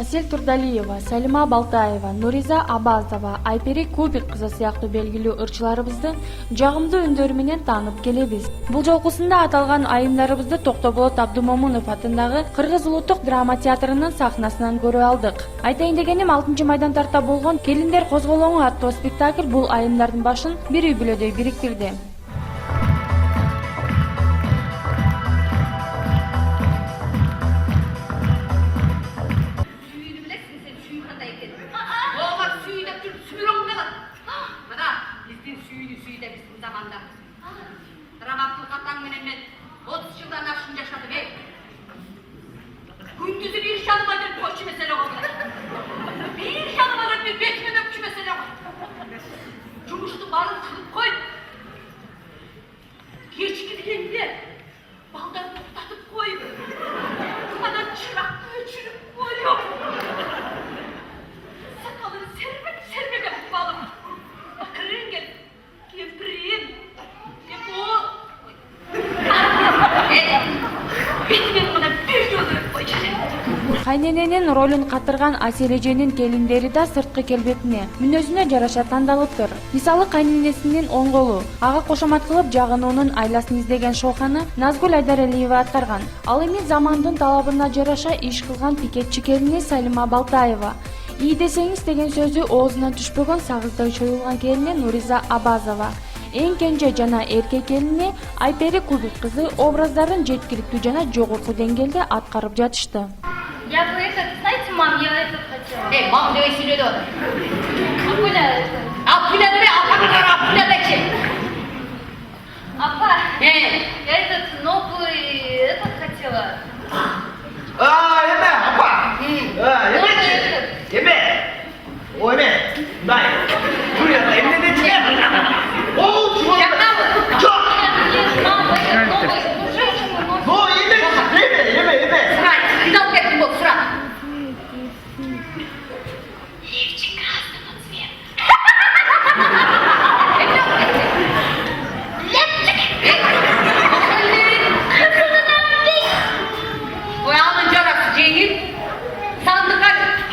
Асель Турдалиева, Салима Балтаева, Нуриза Абазова, Айпери Кубик кызы сыяктуу белгилүү ырчыларыбызды жагымдуу үндөрү менен таанып келебиз. Бул жолкусунда аталган айымдарыбызды Токтоболот Абдумомунов атындагы Кыргыз улуттук драма театрынын сахнасынан көрүп алдык. Айтайын дегеним 6 майдан тарта болгон Келиндер козголоңу аттуу спектакль бул айымдардын башын бир үй бүлөдөй бириктирди. Gündüzü bir şanıma dönüp koşu mesele oldu. Bir şanıma dönüp betime dökçü mesele oldu. Cumuştu barın kılıp koy. Geçki dikeninde baldan tutatıp koy. Kumadan çıraklı ölçünüp koyuyor. Sakalını sermek yapıp bağlı. Bakırın gel. Kempirin. Bu. Betime bana bir yoldur. Кайнененин ролун катырган Асель эженин келиндери да сырткы келбетине, мүнөзүнө жараша тандалыптыр. Мисалы кайненесинин оң колу, ага кошомат кылып жагынуунун айласын издеген шоуханы Назгүл Айдаралиева аткарган. Ал эми замандын талабына жараша иш кылган пикетчи келини Салима Балтаева. «И десеңиз» деген сөзү оозунан түшпөгөн сагыздай чоюлган келини Нуриза Абазова. Эң кенже жана эркек келини Айпери Кубик кызы образдарын жеткиликтүү жана жогорку деңгээлде аткарып жатышты. Я бы это, знаете, мам, я это хотела. Мам, давай сюда. Апуля это. Апуля, Апа, я этот новый, этот хотела. Еме, апа. Еме. О, еме. Дай. Бурaya, emniyete çıkar. Oğul çuvalı. Çok. Мама, это новый, уже No, yeme. Срай, видал, как ты был, срай. лифчик красного цвета. Oy alın carası Cengiz. Sandık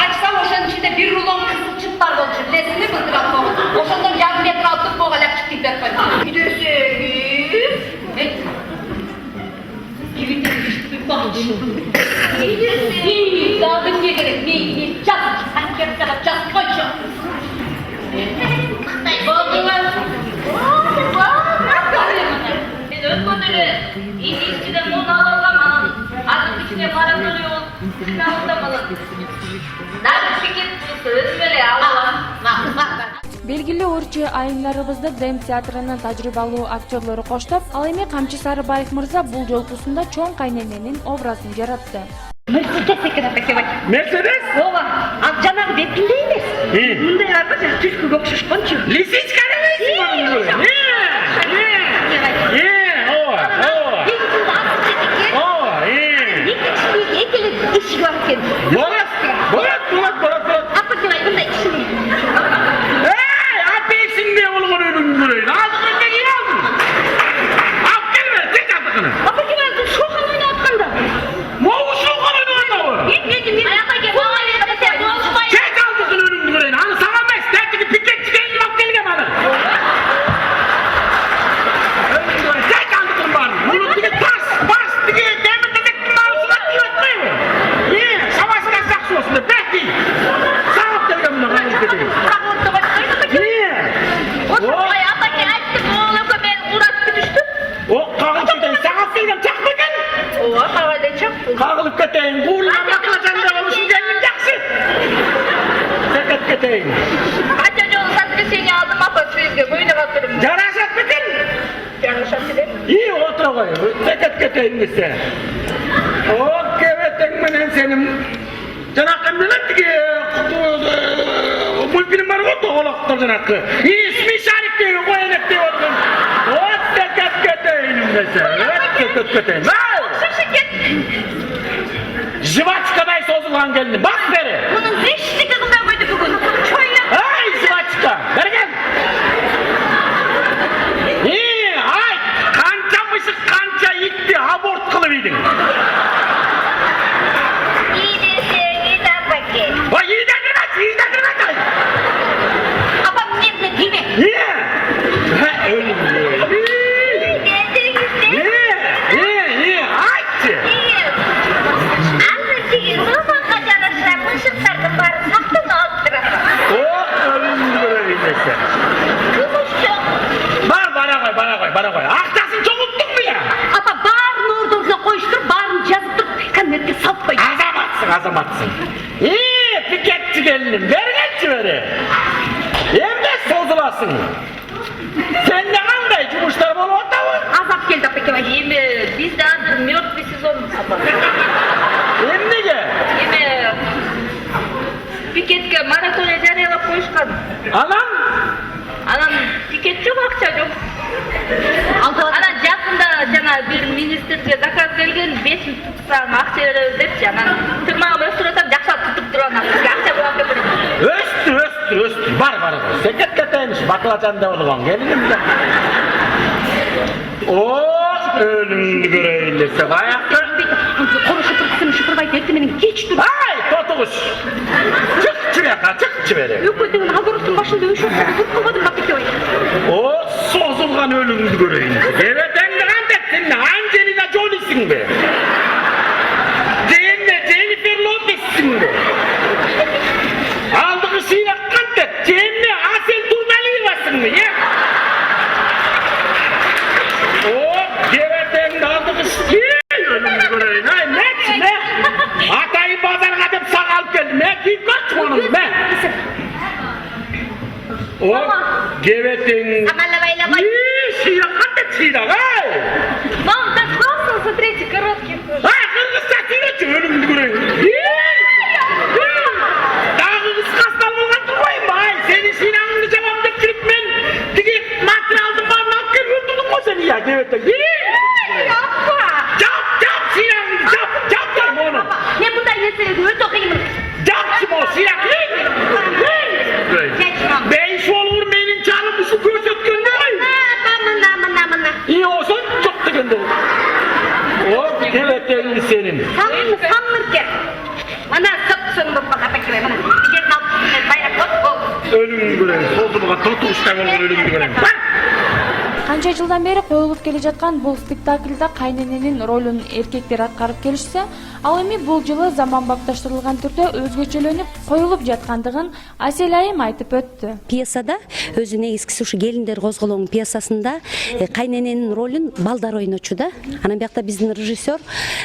açsam oşanın içinde bir rulon kızıl çıtlar olacak. Lesini bıldırap boğun. Oşandan yarım metre altıp boğalak çıktık ben. Giderseniz. Evinde bir bahçe. Giderseniz. Dağdın niye gerek? Ne? Çat. Hani yarım taraf çat. Koçum. Boğdunuz. Biz ötmödürü. İlişkiden onu alalım. Artık içine para duruyor. Sizin alınamalım. Dar fikir söz böyle Allah'ım. Белгилүү ырчы айымдарыбызды ДЭМ театрынын тажрыйбалуу актерлору коштоп, ал эми Камчы Сарыбаев мырза бул жолкусунда чоң кайнененин образын жаратты. Mercedes eкен апекебай. Mercedes? Ооба, ал жанагы бетинде эмес. Мындай арба жана түшкүгө окшошкончу. Лисичка эмесби? Экелек ишиги бар экен. Болот. Апекебай мындай кишини. Apexin ne olur önümdürün? Ağzını çekeyim aldın. Al gelme, tek yaptıkını. Апекебай шоқан ойнатқанда. Moğu şokan oynadı o. Аяққа кел, мама десе, болышпай. Tek aldıkını önümdürün. Anı sana mes, tertiki piket çıkayım bak gelge bana. Önümdürün, tek aldıkını var. Bunu dige bas, dige demir dedektin ağzına diretmeyi mi? Niye? Savaşına saksı olsun da, belki. Sağıp gelge buna, ben izledim. Ой, апаке, айтты, оңлыққа мен ұратты düştü. O kağılıp keteyim, sağa sildim, çakmadın. Ооба, кабайда чапты. Kağılıp keteyim, kuğuluna bakılacağında oluşun gelin jaksın. Seket keteyim. Қанша жолы сатып сені алдым, апа, сөзге көйніп атырым. Жарашат biten. Жарашат деп. İyi otur koy, seket keteyim ise. O kevetek menen senin. Janakka menetki, mulfilm var o doğulaktır janakka. İsmi şarikteyi koyanek diye oldun. O seket keteyim ise. Seket keteyim. Жвачкадай созулган келди. Бас бери. Bunun eşlik kılmaya koydu bugün. Çoyla. Ай, жвачка. Берген. Ай, канча мышык, канча итти аборт кылып ийдиң. İyi deseniz apake. gelinim, vergençi veri. Emde sozulasın. Sen ne kanday cumuşlar bolu otamı? Azap geldi peki bak. Эми бизде азыр мертвый сезон сапат. Emnege? Эми пикетке мораторий жарыялап коюшкан. Anam? Анан пикет жок, акча жок. Анан жакында жана бир министрге заказ келген, 5 миң тутсам акча беребиз депчи. Анан тырмагымды өстүрүп атам, жакша тутуп турган акча булак берет. Östür. Бар. Seket keteymiş, baklacanda olgan gelinim de. Ölümdü göreylese bayakta. Konuşup kısım şıpırbayıp ettimenin geç dur. Ay, totuğuş. Çık çiveka, çık çivere. Öküldüğün agorutun başında üşürsün. Tutmadım bak peki O sozulgan ölümdü göreylese. Evet, endiğen dettin, Angelina Jolie'sin be. Jennifer Lopez'sin be. Aldığı şeyle kandet, Cemile Asel Turnalı'yvasın be ya. Geveteğin aldığı şey ölümdü göreylese. Ay, ne? Atayı pazarına dep sana alıp geldim. Kim kaç onun be? O geveteğin... Amalla bayla bay. Şeyle kandet şeyle, ay. Мам, так классно, смотрите, короткий. Ha, Kırgız'da seyretçi ölümdü göreylese. Daha kıskastan olgan durmayın be, ay. Senin sinanını cevap ettirip men digi materialdım bana alıp gel öldürdün o seni ya geveteğin. Yapma. Cap sinanını, cap derim onu. Ne bundan yeseydi öyle okuyayım. Cap kim o sinan? Geçmem. Beş olur benim canımı şu gözetken ne? Aman. İyi olsun çok da gönder. O geveteğin senin. Sanmır ki. Bana sapsın bu bana peki bana. Bir kez altın bayrak ot. Ölümdü görelim. Soldu buğa tutuştan olur ölümdü görelim. Канча жылдан бери коюлуп келе жаткан бул спектакльда кайнененин ролун эркектер аткарып келишсе, ал эми бул жылы заманбапташтырылган түрдө өзгөчөлөнүп коюлуп жаткандыгын Асел айым айтып өттү. Пьесада өзү негизгиси ушу келиндер козголоң пьесасында кайнененин ролун балдар ойночу да. Анан биякта биздин режиссер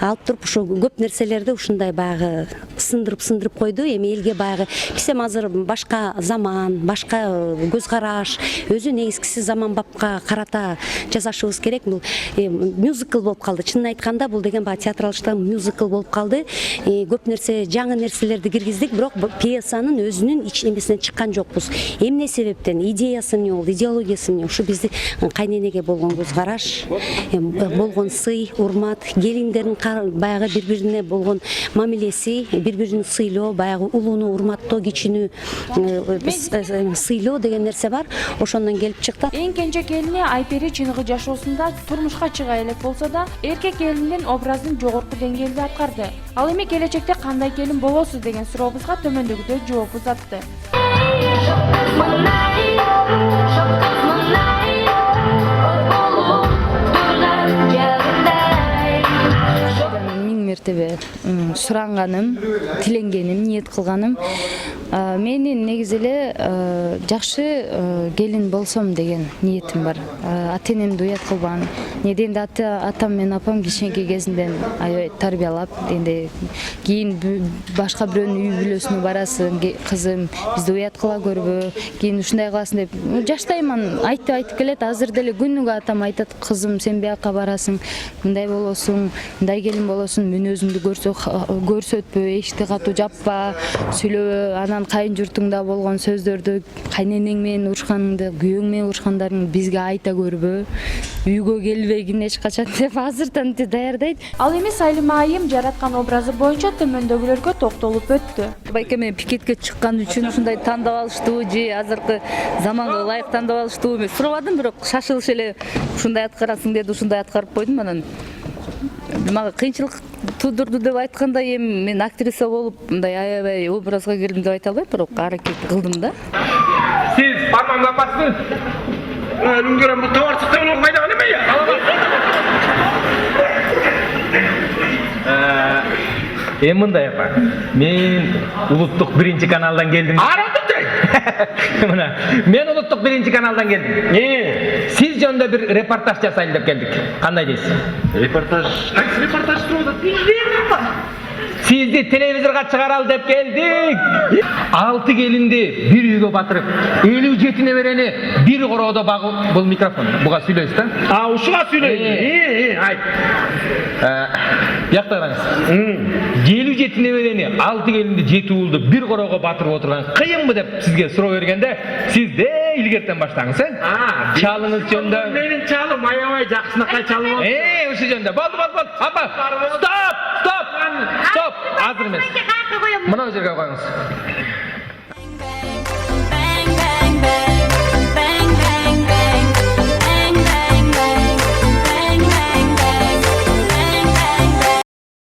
алып туруп ушу көп нерселерди ушундай баягы сындырып койду. Эми элге баягы биз эми азыр башка заман, башка көз караш, өзү негизгиси заманбапка карата жасашыбыз керек. Бул мюзикл болуп калды. Чынын айтканда бул деген баягы театралчылыктан мюзикл болуп калды. Көп нерсе, жаңы нерселерди киргиздик, бирок пьесанын өзүнүн ич эмесинен чыккан жокпуз. Эмне себептен, идеясы эмне болду, идеологиясы эмне? Ушу бизди кайненеге болгон көз караш, болгон сый, урмат, келиндердин баягы бири-бирине болгон мамилеси, бири-бирин сыйлоо, баягы улууну урматтоо, кичүүнү сыйлоо деген нерсе бар. Ошондон келип чыкты. Эң кенже келини Айпери чыныгы жашоосунда турмушка чыга элек болсо да, эркек келиндин образын жогорку деңгээлде аткарды. Ал эми келечекте кандай келин болосуз деген сурообузга төмөндөгүдөй жооп узатты. Миң мертебе суранганым, тиленгеним, ниет кылганым менин негизи эле жакшы келин болсом деген ниетим бар. Ата-энемди уят кылбан. Неден атам менен апам кичинекей кезинден аябай тарбиялап, энди кийин башка бирөөнүн үй бүлөсүнө барасың, кызым, бизди уят кыла көрбө, кийин ушундай кыласың деп жаштайман айтып келет. Азыр деле күнүгө атам айтат, кызым, сен бияка барасың, мындай болосуң, мындай келин болосуң, мүнөзүңдү көрсөтпө, эшикти катуу жаппа, сүйлөбө. Анан кайын журтуңда болгон сөздөрдү, кайненең менен урушканыңды, күйөөң менен урушкандарыңды бизге айта көрбө, үйгө келбегин эч качан деп азыртан даярдайт. Ал эми Салима айым жараткан образы боюнча төмөндөгүлөргө токтолуп өттү. Байкеме пикетке чыккан үчүн ушундай тандап алыштуу же азыркы заманга ылайык тандап алыштуу эмес сурабадым, бирок шашылыш эле ушундай аткарасың деди, ушундай аткарып койдум. Анан мага кыйынчылык туудурду деп айткандай, эми мен актриса болуп мындай аябай образга кирдим деп айта албайм, бирок аракет кылдым да. Siz parmağımla bastınız. Ölüm gören bu tavarsızda bunu fayda ne mi ya? Мындай апа, мен улуттук 1 каналдан келдим. Мына, мен улуттук 1 каналдан келдим. Сиз жөнүндө бир репортаж жасайлы деп келдик. Кандай дейсиз? Репортаж? Кайсы репортаж турду? Сизди телевизорго чыгаралы деп келдик. 6 келинди bir үйгө батырып, 57 неберени bir короодо багып, бул микрофон. Буга сүйлөйсүз да? Ушуга сүйлөйм. Айт. Бияқта қараңыз. 57 неберени, 6 келинди, 7 уулду bir короого батырып отурган кыйынбы деп сизге суроо бергенде, сиз де илгертен баштаңыз, Чалыңыз жөнүндө. Менин чалым аябай жакшынакай чалып алып. Ушу жөнүндө. Болду. Апа, стоп. Азыр эмес. Мына жерге коюңуз.